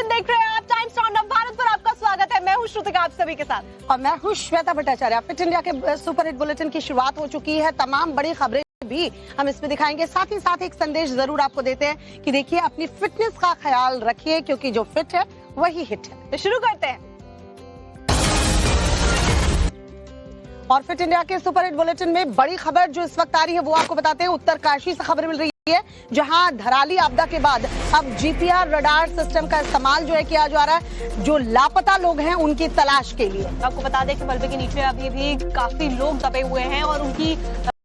Bulletin देख रहे हैं आप टाइम्स राउंडअप भारत पर। आपका स्वागत है। मैं हूं श्रुतिका आप सभी के साथ और मैं हूं श्वेता भट्टाचार्य। फिट इंडिया के सुपर हिट बुलेटिन की शुरुआत हो चुकी है। तमाम बड़ी खबरें भी हम इसमें दिखाएंगे, साथ ही साथ एक संदेश जरूर आपको देते हैं कि देखिए अपनी फिटनेस का ख्याल रखिए, क्योंकि जो फिट है वही हिट है। तो शुरू करते हैं। और फिट इंडिया के सुपर हिट बुलेटिन में बड़ी खबर जो इस वक्त आ रही है वो आपको बताते हैं। उत्तरकाशी से खबर मिल रही है, जहां धराली आपदा के बाद अब जीपीआर रडार सिस्टम का इस्तेमाल जो है किया जा रहा है, जो लापता लोग हैं उनकी तलाश के लिए। आपको बता दें कि मलबे के नीचे अभी भी काफी लोग दबे हुए हैं और उनकी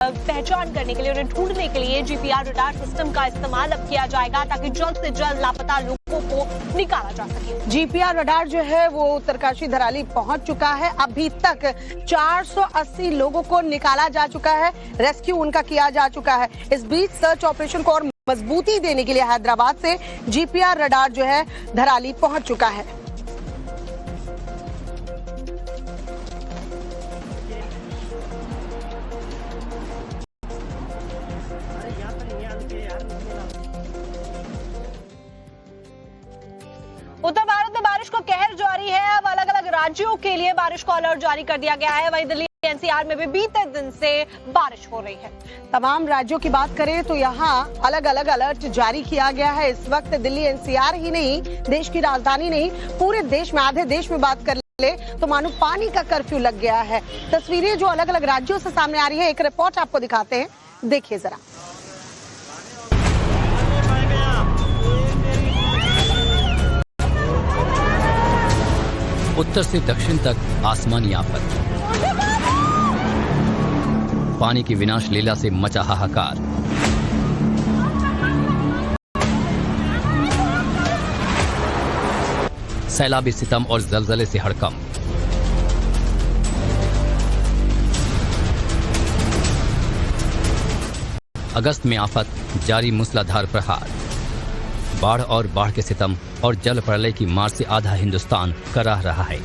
पहचान करने के लिए, उन्हें ढूंढने के लिए जीपीआर रडार सिस्टम का इस्तेमाल अब किया जाएगा, ताकि जल्द से जल्द लापता लोगों को निकाला जा सके। जीपीआर रडार जो है वो उत्तरकाशी धराली पहुंच चुका है। अभी तक 480 लोगों को निकाला जा चुका है, रेस्क्यू उनका किया जा चुका है। इस बीच सर्च ऑपरेशन को और मजबूती देने के लिए हैदराबाद से जीपीआर रडार जो है धराली पहुंच चुका है। उत्तर भारत में बारिश का कहर जारी है। अब अलग अलग राज्यों के लिए बारिश का अलर्ट जारी कर दिया गया है। वहीं दिल्ली एनसीआर में भी बीते दिन से बारिश हो रही है। तमाम राज्यों की बात करें तो यहाँ अलग अलग अलर्ट जारी किया गया है। इस वक्त दिल्ली एनसीआर ही नहीं, देश की राजधानी नहीं, पूरे देश में, आधे देश में बात कर ले तो मानो पानी का कर्फ्यू लग गया है। तस्वीरें जो अलग अलग राज्यों से सामने आ रही है, एक रिपोर्ट आपको दिखाते हैं, देखिए जरा। उत्तर से दक्षिण तक आसमानी आफत, पानी की विनाश लीला से मचा हाहाकार। सैलाबी सितम और जलजले से हड़कंप। अगस्त में आफत, जारी मूसलाधार प्रहार। बाढ़ और बाढ़ के सितम और जल प्रलय की मार से आधा हिंदुस्तान कराह रहा है।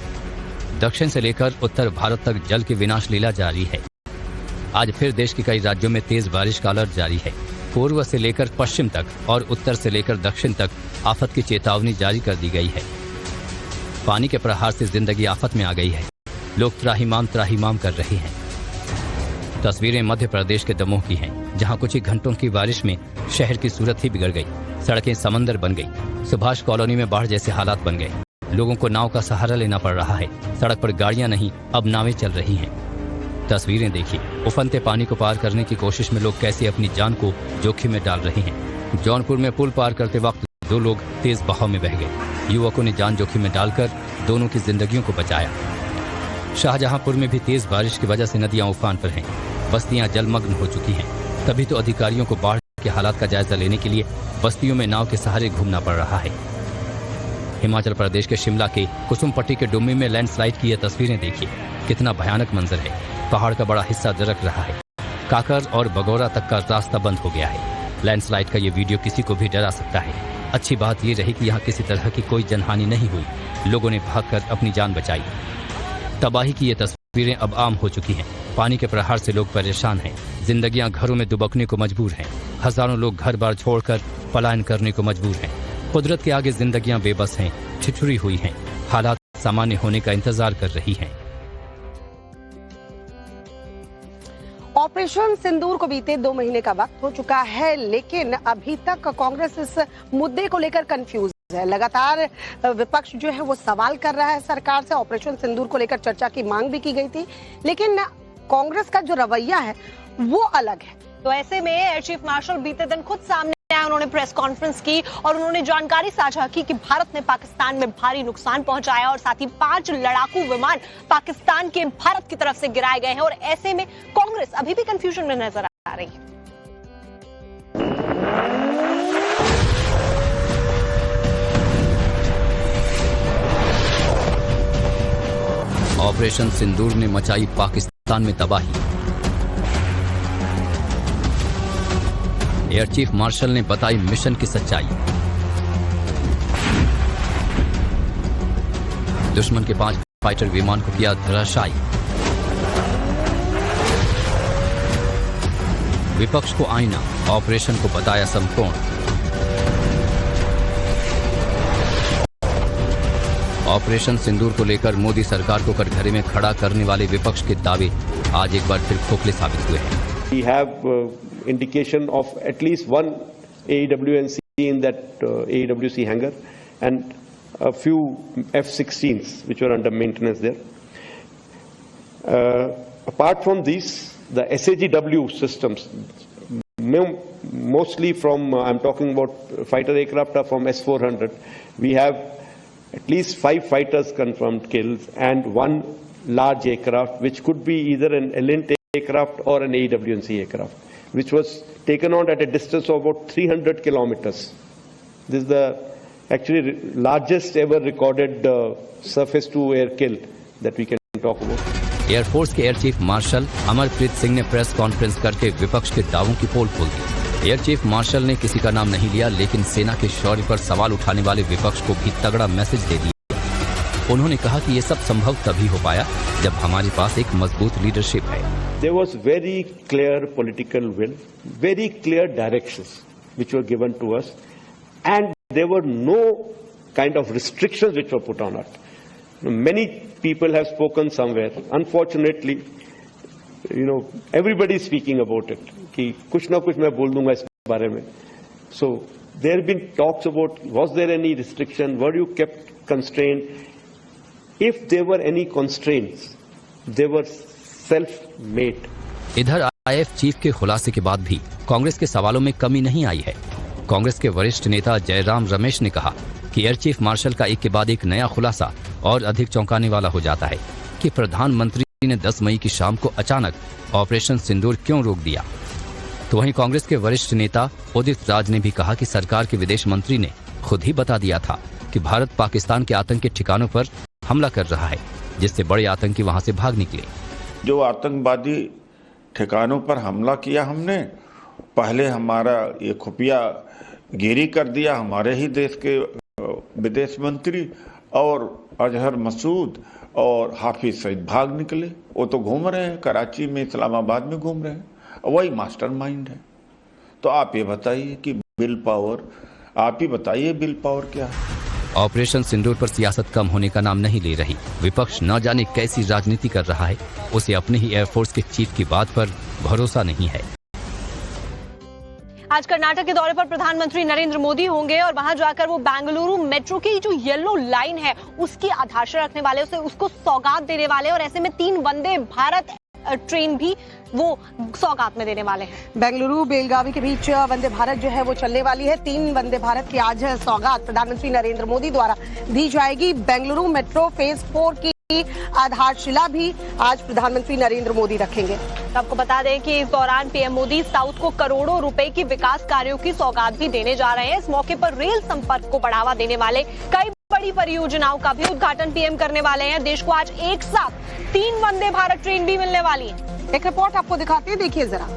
दक्षिण से लेकर उत्तर भारत तक जल की विनाश लीला जारी है। आज फिर देश के कई राज्यों में तेज बारिश का अलर्ट जारी है। पूर्व से लेकर पश्चिम तक और उत्तर से लेकर दक्षिण तक आफत की चेतावनी जारी कर दी गई है। पानी के प्रहार से जिंदगी आफत में आ गई है। लोग त्राहिमाम कर रहे हैं। तस्वीरें मध्य प्रदेश के दमोह की हैं, जहां कुछ ही घंटों की बारिश में शहर की सूरत ही बिगड़ गई। सड़कें समंदर बन गई। सुभाष कॉलोनी में बाढ़ जैसे हालात बन गए। लोगों को नाव का सहारा लेना पड़ रहा है। सड़क पर गाड़ियां नहीं, अब नावें चल रही हैं। तस्वीरें देखिए, उफनते पानी को पार करने की कोशिश में लोग कैसे अपनी जान को जोखिम में डाल रहे हैं। जौनपुर में पुल पार करते वक्त 2 लोग तेज बहाव में बह गए। युवकों ने जान जोखिम में डालकर दोनों की जिंदगियों को बचाया। शाहजहांपुर में भी तेज बारिश की वजह से नदियां उफान पर हैं। बस्तियां जलमग्न हो चुकी हैं। तभी तो अधिकारियों को बाढ़ के हालात का जायजा लेने के लिए बस्तियों में नाव के सहारे घूमना पड़ रहा है। हिमाचल प्रदेश के शिमला के कुसुमपट्टी के डुम्मी में लैंडस्लाइड की ये तस्वीरें देखिए। कितना भयानक मंजर है। पहाड़ का बड़ा हिस्सा दरक रहा है। काकर और बगौरा तक का रास्ता बंद हो गया है। लैंडस्लाइड का ये वीडियो किसी को भी डरा सकता है। अच्छी बात ये रही कि यहाँ किसी तरह की कोई जनहानि नहीं हुई। लोगों ने भागकर अपनी जान बचाई। तबाही की ये तस्वीरें अब आम हो चुकी हैं। पानी के प्रहार से लोग परेशान हैं। जिंदगियां घरों में दुबकने को मजबूर हैं। हजारों लोग घर बार छोड़कर पलायन करने को मजबूर हैं। कुदरत के आगे जिंदगियां बेबस हैं, ठिठुरी हुई हैं। हालात सामान्य होने का इंतजार कर रही हैं। ऑपरेशन सिंदूर को बीते 2 महीने का वक्त हो चुका है, लेकिन अभी तक कांग्रेस इस मुद्दे को लेकर कंफ्यूज है। लगातार विपक्ष जो है वो सवाल कर रहा है सरकार से। ऑपरेशन सिंदूर को लेकर चर्चा की मांग भी की गई थी, लेकिन कांग्रेस का जो रवैया है वो अलग है। तो ऐसे में एयर चीफ मार्शल बीते दिन खुद सामने आए। उन्होंने प्रेस कॉन्फ्रेंस की और उन्होंने जानकारी साझा की कि भारत ने पाकिस्तान में भारी नुकसान पहुंचाया और साथ ही 5 लड़ाकू विमान पाकिस्तान के भारत की तरफ से गिराए गए हैं। और ऐसे में कांग्रेस अभी भी कंफ्यूजन में नजर आ रही है। ऑपरेशन सिंदूर ने मचाई पाकिस्तान में तबाही। एयर चीफ मार्शल ने बताई मिशन की सच्चाई। दुश्मन के 5 फाइटर विमान को किया धराशायी। विपक्ष को आईना, ऑपरेशन को बताया संपूर्ण। ऑपरेशन सिंदूर को लेकर मोदी सरकार को कटघरे में खड़ा करने वाले विपक्ष के दावे आज एक बार फिर खोखले साबित हुए हैं। We have indication of at least one AEWNC in that AEWC hangar and a few F-16s which were under maintenance there. Apart from these, the SAGW systems, mostly from, I'm talking about fighter aircraft are from S-400. We have at least 5 fighters confirmed kills and 1 large aircraft, which could be either an Elint aircraft or an AEWNC aircraft, which was taken on at a distance of about 300 kilometers. This is the actually largest ever recorded surface-to-air kill that we can talk about. Air force के air chief marshal Amarpreet Singh ने press conference करके विपक्ष के दावों की पोल खोल दी। Air chief martial ने किसी का नाम नहीं लिया, लेकिन सेना के शौर्य पर सवाल उठाने वाले विपक्ष को भी तगड़ा मैसेज दे दिया। उन्होंने कहा कि ये सब संभव तभी हो पाया जब हमारे पास एक मजबूत लीडरशिप है। There was very clear political will, very clear directions which were given to us, and there were no kind of restrictions which were put on us. Many people have spoken somewhere. Unfortunately, everybody is speaking about it. कि कुछ ना कुछ मैं बोल दूंगा इस बारे में. So there have been talks about was there any restriction? Were you kept constrained? If there were any constraints, they were self-made. इधर IAF चीफ के खुलासे के बाद भी कांग्रेस के सवालों में कमी नहीं आई है। कांग्रेस के वरिष्ठ नेता जयराम रमेश ने कहा कि एयर चीफ मार्शल का एक के बाद एक नया खुलासा और अधिक चौंकाने वाला हो जाता है कि प्रधानमंत्री ने 10 मई की शाम को अचानक ऑपरेशन सिंदूर क्यों रोक दिया। तो वहीं कांग्रेस के वरिष्ठ नेता उदित राज ने भी कहा कि सरकार के विदेश मंत्री ने खुद ही बता दिया था कि भारत पाकिस्तान के आतंकी ठिकानों पर हमला कर रहा है, जिससे बड़े आतंकी वहां से भाग निकले। जो आतंकवादी ठिकानों पर हमला किया हमने, पहले हमारा ये खुफिया गिरी कर दिया हमारे ही देश के विदेश मंत्री, और अजहर मसूद और हाफिज सईद भाग निकले। वो तो घूम रहे हैं कराची में, इस्लामाबाद में घूम रहे हैं, वही मास्टरमाइंड है। तो आप ये बताइए कि बिल पावर, आप ही बताइए बिल पावर क्या है। ऑपरेशन सिंदूर पर सियासत कम होने का नाम नहीं ले रही। विपक्ष न जाने कैसी राजनीति कर रहा है, उसे अपने ही एयरफोर्स के चीफ की बात पर भरोसा नहीं है। आज कर्नाटक के दौरे पर प्रधानमंत्री नरेंद्र मोदी होंगे और वहां जाकर वो बेंगलुरु मेट्रो की जो येलो लाइन है उसकी आधारशिला रखने वाले, उसको सौगात देने वाले, और ऐसे में 3 वंदे भारत ट्रेन भी वो सौगात में देने वाले हैं। बेंगलुरु बेलगावी के बीच वंदे भारत जो है वो चलने वाली है। 3 वंदे भारत की आज सौगात प्रधानमंत्री नरेंद्र मोदी द्वारा दी जाएगी। बेंगलुरु मेट्रो फेज 4 की आधारशिला भी आज प्रधानमंत्री नरेंद्र मोदी रखेंगे। आपको बता दें कि इस दौरान पीएम मोदी साउथ को करोड़ों रुपए की विकास कार्यों की सौगात भी देने जा रहे हैं। इस मौके पर रेल संपर्क को बढ़ावा देने वाले कई बड़ी परियोजनाओं का भी उद्घाटन पीएम करने वाले हैं। देश को आज एक साथ 3 वंदे भारत ट्रेन भी मिलने वाली है। एक रिपोर्ट आपको दिखाते हैं, देखिए जरा।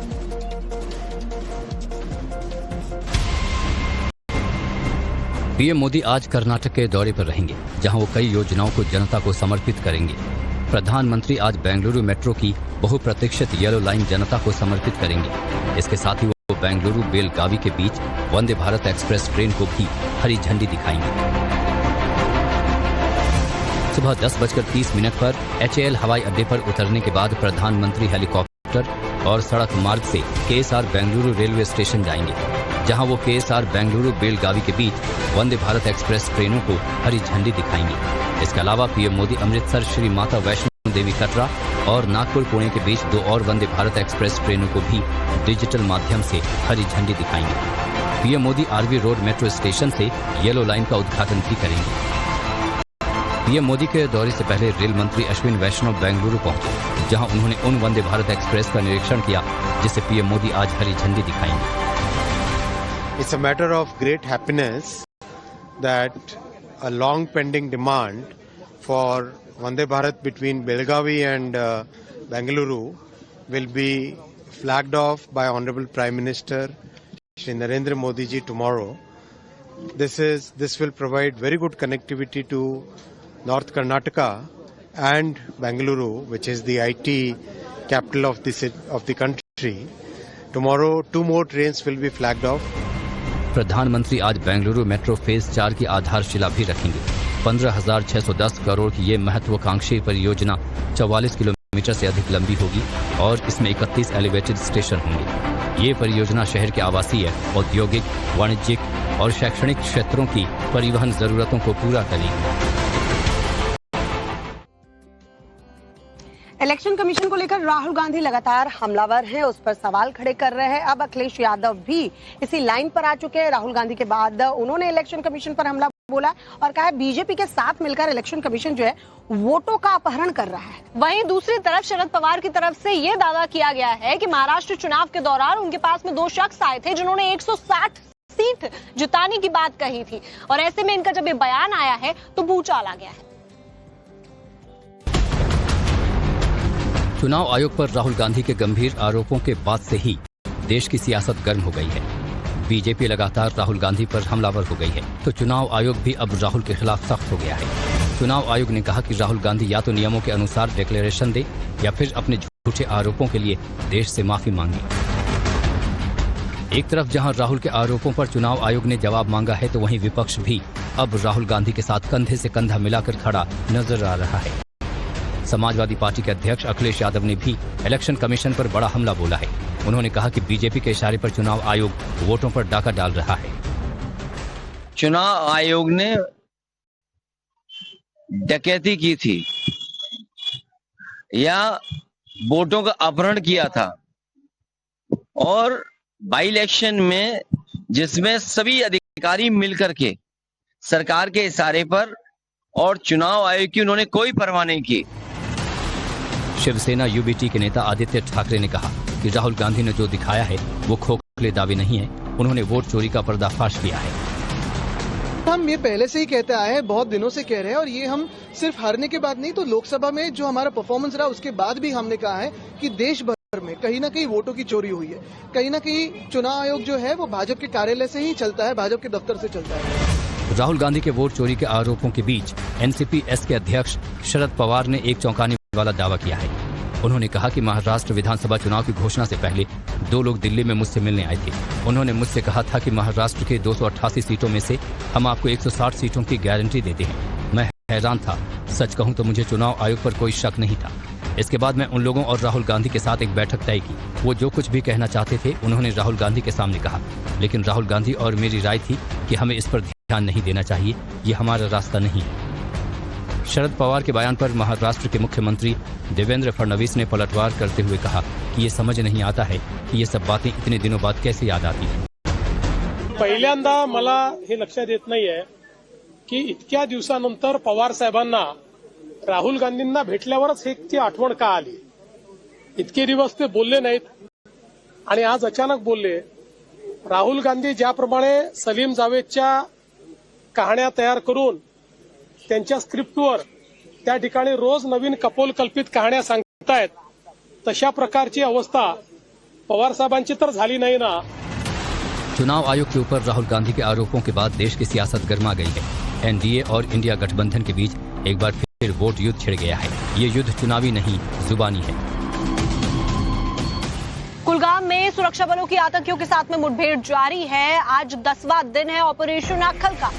पीएम मोदी आज कर्नाटक के दौरे पर रहेंगे, जहां वो कई योजनाओं को जनता को समर्पित करेंगे। प्रधानमंत्री आज बेंगलुरु मेट्रो की बहुप्रतीक्षित येलो लाइन जनता को समर्पित करेंगे। इसके साथ ही वो बेंगलुरु बेलगावी के बीच वंदे भारत एक्सप्रेस ट्रेन को भी हरी झंडी दिखाएंगे। सुबह 10:30 पर HAL हवाई अड्डे पर उतरने के बाद प्रधानमंत्री हेलीकॉप्टर और सड़क मार्ग से KSR बेंगलुरु रेलवे स्टेशन जाएंगे, जहां वो KSR बेंगलुरु बेलगावी के बीच वंदे भारत एक्सप्रेस ट्रेनों को हरी झंडी दिखाएंगे। इसके अलावा पीएम मोदी अमृतसर श्री माता वैष्णो देवी कटरा और नागपुर पुणे के बीच 2 और वंदे भारत एक्सप्रेस ट्रेनों को भी डिजिटल माध्यम से हरी झंडी दिखाएंगे। PM Modi RV road metro station से येलो लाइन का उद्घाटन भी करेंगे। पीएम मोदी के दौरे से पहले रेल मंत्री अश्विन वैष्णव बेंगलुरु पहुंचे, जहां उन्होंने उन वंदे भारत एक्सप्रेस का निरीक्षण किया जिसे पीएम मोदी आज हरी झंडी दिखाएंगे। It's a matter of great happiness that a long pending demand for Vande Bharat between Belgavi and Bengaluru will be flagged off by Honorable Prime Minister Shri Narendra Modi ji tomorrow. This will provide very good connectivity to North Karnataka and Bengaluru, which is the IT capital of the country. Tomorrow 2 more trains will be flagged off. प्रधानमंत्री आज Bengaluru metro phase 4 की आधारशिला भी रखेंगे। 15,610 करोड़ की ये महत्वाकांक्षी परियोजना 44 किलोमीटर से अधिक लंबी होगी और इसमें 31 एलिवेटेड स्टेशन होंगे। ये परियोजना शहर के आवासीय, औद्योगिक, वाणिज्यिक और शैक्षणिक क्षेत्रों की परिवहन जरूरतों को पूरा करेगी। इलेक्शन कमीशन को लेकर राहुल गांधी लगातार हमलावर हैं, उस पर सवाल खड़े कर रहे हैं। अब अखिलेश यादव भी इसी लाइन पर आ चुके हैं। राहुल गांधी के बाद उन्होंने इलेक्शन कमीशन पर हमला बोला और कहा बीजेपी के साथ मिलकर इलेक्शन कमीशन जो है वोटों का अपहरण कर रहा है। वहीं दूसरी तरफ शरद पवार की तरफ से यह दावा किया गया है कि महाराष्ट्र चुनाव के दौरान उनके पास में 2 शख्स आए थे जिन्होंने 160 सीट जिताने की बात कही थी और ऐसे में इनका जब ये बयान आया है तो भूचाल आ गया है। चुनाव आयोग पर राहुल गांधी के गंभीर आरोपों के बाद से ही देश की सियासत गर्म हो गई है। बीजेपी लगातार राहुल गांधी पर हमलावर हो गई है, तो चुनाव आयोग भी अब राहुल के खिलाफ सख्त हो गया है। चुनाव आयोग ने कहा कि राहुल गांधी या तो नियमों के अनुसार डिक्लेरेशन दे या फिर अपने झूठे आरोपों के लिए देश से माफी मांगे। एक तरफ जहां राहुल के आरोपों पर चुनाव आयोग ने जवाब मांगा है, तो वहीं विपक्ष भी अब राहुल गांधी के साथ कंधे से कंधा मिलाकर खड़ा नजर आ रहा है। समाजवादी पार्टी के अध्यक्ष अखिलेश यादव ने भी इलेक्शन कमीशन पर बड़ा हमला बोला है। उन्होंने कहा कि बीजेपी के इशारे पर चुनाव आयोग वोटों पर डाका डाल रहा है। चुनाव आयोग ने डकैती की थी या वोटों का अपहरण किया था और बाई इलेक्शन में जिसमें सभी अधिकारी मिलकर के सरकार के इशारे पर और चुनाव आयोग की उन्होंने कोई परवाह नहीं की। शिवसेना यूबीटी के नेता आदित्य ठाकरे ने कहा कि राहुल गांधी ने जो दिखाया है वो खोखले दावे नहीं है। उन्होंने वोट चोरी का पर्दाफाश किया है। हम ये पहले से ही कहते आए हैं, बहुत दिनों से कह रहे हैं और ये हम सिर्फ हारने के बाद नहीं तो लोकसभा में जो हमारा परफॉर्मेंस रहा उसके बाद भी हमने कहा है कि देश भर में कहीं ना कहीं वोटों की चोरी हुई है। कहीं ना कहीं चुनाव आयोग जो है वो भाजपा के कार्यालय से ही चलता है, भाजपा के दफ्तर से चलता है। राहुल गांधी के वोट चोरी के आरोपों के बीच एनसीपी-एस के अध्यक्ष शरद पवार ने एक चौंकाने वाला दावा किया है। उन्होंने कहा कि महाराष्ट्र विधानसभा चुनाव की घोषणा से पहले 2 लोग दिल्ली में मुझसे मिलने आए थे। उन्होंने मुझसे कहा था कि महाराष्ट्र के 288 सीटों में से हम आपको 160 सीटों की गारंटी देते हैं। मैं हैरान था, सच कहूं तो मुझे चुनाव आयोग पर कोई शक नहीं था। इसके बाद मैं उन लोगों और राहुल गांधी के साथ एक बैठक तय की। वो जो कुछ भी कहना चाहते थे उन्होंने राहुल गांधी के सामने कहा, लेकिन राहुल गांधी और मेरी राय थी कि हमें इस पर ध्यान नहीं देना चाहिए, ये हमारा रास्ता नहीं है। शरद पवार के बयान पर महाराष्ट्र के मुख्यमंत्री देवेंद्र फडणवीस ने पलटवार करते हुए कहा कि ये समझ नहीं आता है कि ये सब बातें इतने दिनों बाद कैसे याद आती हैं। पहिल्यांदा मला हे लक्षात येत नाहीये की इतक्या दिवसानंतर पवार साहेबांना राहुल गांधींना भेटल्यावरच ती आठवण का आली। इतके दिवस ते बोलले नाहीत आणि आज अचानक बोलले। राहुल गांधी ज्याप्रमाणे सलीम जावेदच्या कहाण्या तयार करून त्यांच्या स्क्रिप्टवर त्या ठिकाणी रोज नवीन कपोलकल्पित कहाण्या सांगतायत, तशा प्रकारची अवस्था पवार साहेबांची तर झाली नाही ना। चुनाव आयोग के ऊपर राहुल गांधी के आरोपों के बाद देश की सियासत गर्मा गई है। एनडीए और इंडिया गठबंधन के बीच एक बार फिर वोट युद्ध छिड़ गया है। ये युद्ध चुनावी नहीं, जुबानी है। कुलगाम में सुरक्षा बलों की आतंकियों के साथ में मुठभेड़ जारी है। आज 10वां दिन है ऑपरेशन अखल का।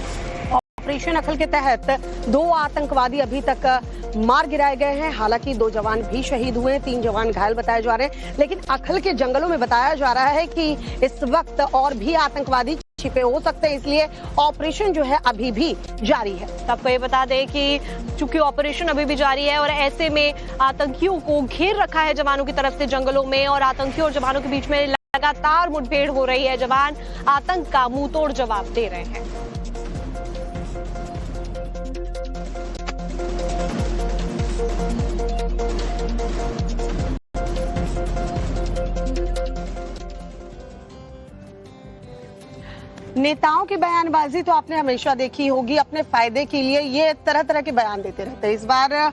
ऑपरेशन अखल के तहत 2 आतंकवादी अभी तक मार गिराए गए हैं। हालांकि 2 जवान भी शहीद हुए, 3 जवान घायल बताए जा रहे हैं। लेकिन अखल के जंगलों में बताया जा रहा है कि इस वक्त और भी आतंकवादी छिपे हो सकते हैं, इसलिए ऑपरेशन जो है अभी भी जारी है। आपको ये बता दें कि चूंकि ऑपरेशन अभी भी जारी है और ऐसे में आतंकियों को घेर रखा है जवानों की तरफ से जंगलों में, और आतंकियों और जवानों के बीच में लगातार मुठभेड़ हो रही है। जवान आतंक का मुंहतोड़ जवाब दे रहे हैं। नेताओं की बयानबाजी तो आपने हमेशा देखी होगी, अपने फायदे के लिए ये तरह तरह के बयान देते रहते हैं। इस बार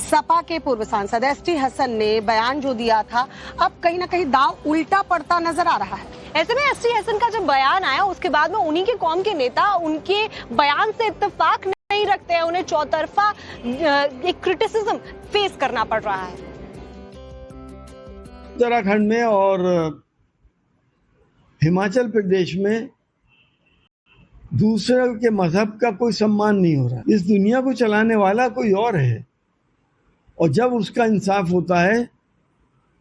सपा के पूर्व सांसद एसटी हसन ने बयान जो दिया था, अब कहीं ना कहीं दाव उल्टा पड़ता नजर आ रहा है। ऐसे में एसटी हसन का जब बयान आया उसके बाद में उन्हीं के कौम के नेता उनके बयान से इत्तेफाक नहीं रखते हैं, उन्हें चौतरफा एक क्रिटिसिज्म फेस करना पड़ रहा है। उत्तराखंड में और हिमाचल प्रदेश में दूसरे के मजहब का कोई सम्मान नहीं हो रहा। इस दुनिया को चलाने वाला कोई और है, और जब उसका इंसाफ होता है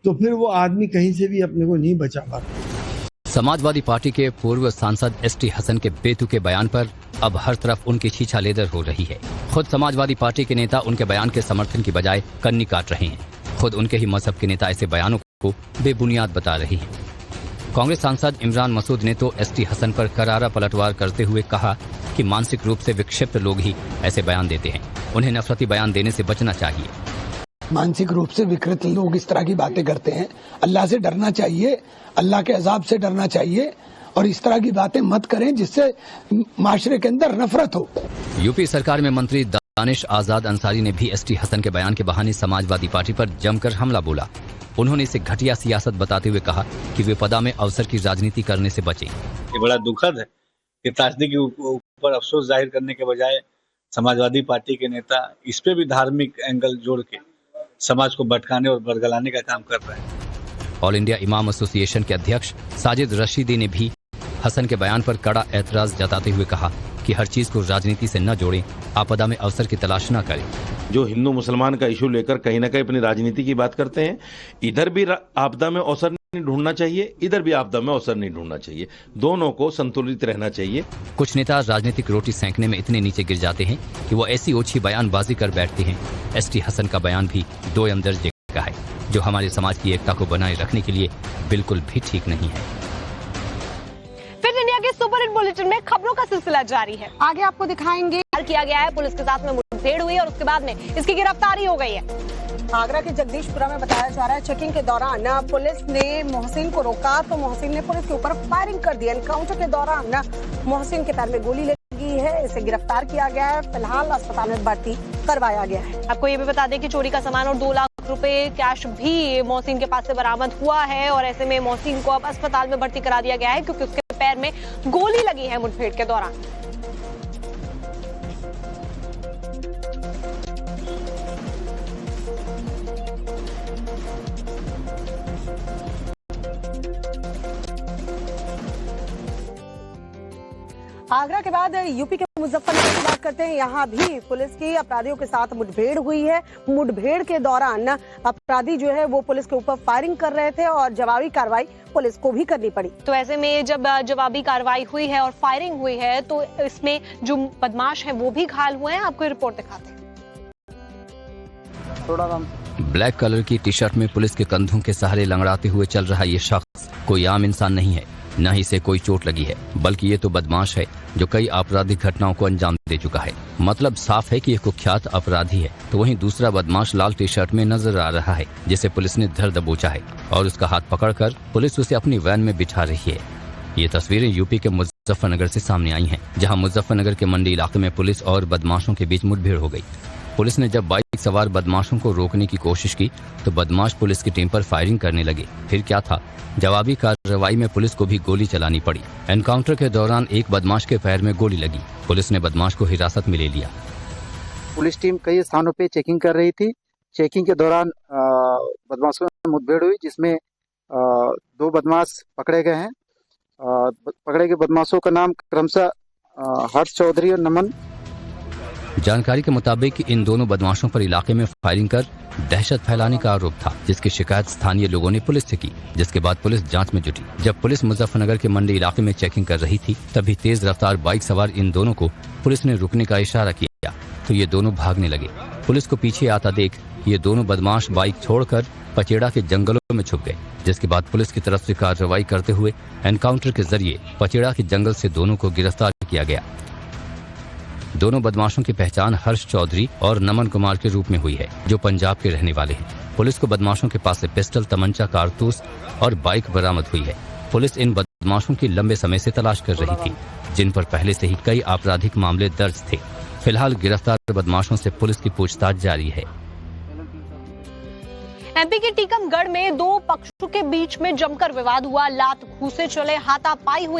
तो फिर वो आदमी कहीं से भी अपने को नहीं बचा पाता। समाजवादी पार्टी के पूर्व सांसद एसटी हसन के बेतुके बयान पर अब हर तरफ उनकी छीछालेदर हो रही है। खुद समाजवादी पार्टी के नेता उनके बयान के समर्थन की बजाय कन्नी काट रहे हैं। खुद उनके ही मजहब के नेता ऐसे बयानों को बेबुनियाद बता रहे हैं। कांग्रेस सांसद इमरान मसूद ने तो एसटी हसन पर करारा पलटवार करते हुए कहा कि मानसिक रूप से विक्षिप्त लोग ही ऐसे बयान देते हैं, उन्हें नफरती बयान देने से बचना चाहिए। मानसिक रूप से विकृत लोग इस तरह की बातें करते हैं। अल्लाह से डरना चाहिए, अल्लाह के अजाब से डरना चाहिए, और इस तरह की बातें मत करें जिससे माशरे के अंदर नफरत हो। यूपी सरकार में मंत्री दानिश आजाद अंसारी ने भी एसटी हसन के बयान के बहाने समाजवादी पार्टी पर जमकर हमला बोला। उन्होंने इसे घटिया सियासत बताते हुए कहा कि वे पदा में अवसर की राजनीति करने से बचें। ये बड़ा दुखद है कि त्रासदी के ऊपर अफसोस जाहिर करने के बजाय समाजवादी पार्टी के नेता इस पे भी धार्मिक एंगल जोड़ के समाज को भटकाने और बरगलाने का काम कर रहे हैं। ऑल इंडिया इमाम एसोसिएशन के अध्यक्ष साजिद रशीदी ने भी हसन के बयान पर कड़ा एतराज जताते हुए कहा कि हर चीज को राजनीति से न जोड़ें, आपदा में अवसर की तलाश न करें। जो हिंदू मुसलमान का इशू लेकर कहीं ना कहीं अपनी राजनीति की बात करते हैं, इधर भी आपदा में अवसर नहीं ढूंढना चाहिए, इधर भी आपदा में अवसर नहीं ढूंढना चाहिए, दोनों को संतुलित रहना चाहिए। कुछ नेता राजनीतिक रोटी सेंकने में इतने नीचे गिर जाते हैं कि वो ऐसी ओछी बयानबाजी कर बैठते हैं। एसटी हसन का बयान भी दोयम दर्जे का है, जो हमारे समाज की एकता को बनाए रखने के लिए बिल्कुल भी ठीक नहीं है। फिट इंडिया के सुपर हिट बुलेटिन में खबरों का सिलसिला जारी है। आगे आपको दिखाएंगे। किया गया है, पुलिस के साथ में मुठभेड़ हुई और उसके बाद में इसकी गिरफ्तारी हो गई है। आगरा के जगदीशपुरा में बताया जा रहा है, चेकिंग के दौरान पुलिस ने मोहसिन को रोका तो मोहसिन ने पुलिस के ऊपर फायरिंग कर दी। एनकाउंटर के दौरान मोहसिन के पैर में गोली लगी है, इसे गिरफ्तार किया गया है। फिलहाल अस्पताल में भर्ती करवाया गया है। आपको ये भी बता दें कि चोरी का सामान और 2 लाख रुपए कैश भी मोहसिन के पास से बरामद हुआ है, और ऐसे में मोहसिन को अब अस्पताल में भर्ती करा दिया गया है क्योंकि उसके पैर में गोली लगी है मुठभेड़ के दौरान। आगरा के बाद यूपी के मुजफ्फरनगर की बात करते हैं। यहाँ भी पुलिस की अपराधियों के साथ मुठभेड़ हुई है। मुठभेड़ के दौरान अपराधी जो है वो पुलिस के ऊपर फायरिंग कर रहे थे और जवाबी कार्रवाई पुलिस को भी करनी पड़ी। तो ऐसे में जब जवाबी कार्रवाई हुई है और फायरिंग हुई है तो इसमें जो बदमाश है वो भी घायल हुए हैं। आपको रिपोर्ट दिखाते हैं। ब्लैक कलर की टी शर्ट में पुलिस के कंधों के सहारे लंगड़ाते हुए चल रहा ये शख्स कोई आम इंसान नहीं है, न ही इसे कोई चोट लगी है, बल्कि ये तो बदमाश है जो कई आपराधिक घटनाओं को अंजाम दे चुका है। मतलब साफ है कि ये कुख्यात अपराधी है। तो वहीं दूसरा बदमाश लाल टी शर्ट में नजर आ रहा है, जिसे पुलिस ने धर दबोचा है और उसका हाथ पकड़कर पुलिस उसे अपनी वैन में बिठा रही है। ये तस्वीरें यूपी के मुजफ्फरनगर से सामने आई हैं, जहां मुजफ्फरनगर के मंडी इलाके में पुलिस और बदमाशों के बीच मुठभेड़ हो गई। पुलिस ने जब बाइक सवार बदमाशों को रोकने की कोशिश की तो बदमाश पुलिस की टीम पर फायरिंग करने लगे। फिर क्या था, जवाबी कार्रवाई में पुलिस को भी गोली चलानी पड़ी। एनकाउंटर के दौरान एक बदमाश के पैर में गोली लगी। पुलिस ने बदमाश को हिरासत में ले लिया। पुलिस टीम कई स्थानों पे चेकिंग कर रही थी। चेकिंग के दौरान बदमाशों में मुठभेड़ हुई, जिसमें 2 बदमाश पकड़े गए हैं। पकड़े गए बदमाशों का नाम क्रमशः हर्ष चौधरी और नमन। जानकारी के मुताबिक इन दोनों बदमाशों पर इलाके में फायरिंग कर दहशत फैलाने का आरोप था, जिसकी शिकायत स्थानीय लोगों ने पुलिस से की, जिसके बाद पुलिस जांच में जुटी। जब पुलिस मुजफ्फरनगर के मंडी इलाके में चेकिंग कर रही थी तभी तेज रफ्तार बाइक सवार इन दोनों को पुलिस ने रुकने का इशारा किया तो ये दोनों भागने लगे। पुलिस को पीछे आता देख ये दोनों बदमाश बाइक छोड़कर पचेड़ा के जंगलों में छुप गए, जिसके बाद पुलिस की तरफ से कार्रवाई करते हुए एनकाउंटर के जरिए पचेड़ा के जंगल से दोनों को गिरफ्तार किया गया। दोनों बदमाशों की पहचान हर्ष चौधरी और नमन कुमार के रूप में हुई है, जो पंजाब के रहने वाले हैं। पुलिस को बदमाशों के पास से पिस्टल, तमंचा, कारतूस और बाइक बरामद हुई है। पुलिस इन बदमाशों की लंबे समय से तलाश कर रही थी, जिन पर पहले से ही कई आपराधिक मामले दर्ज थे। फिलहाल गिरफ्तार बदमाशों से पुलिस की पूछताछ जारी है। एमपी के टीकमगढ़ में 2 पक्षों के बीच में जमकर विवाद हुआ। लात घूसे चले, हाथापाई हुई।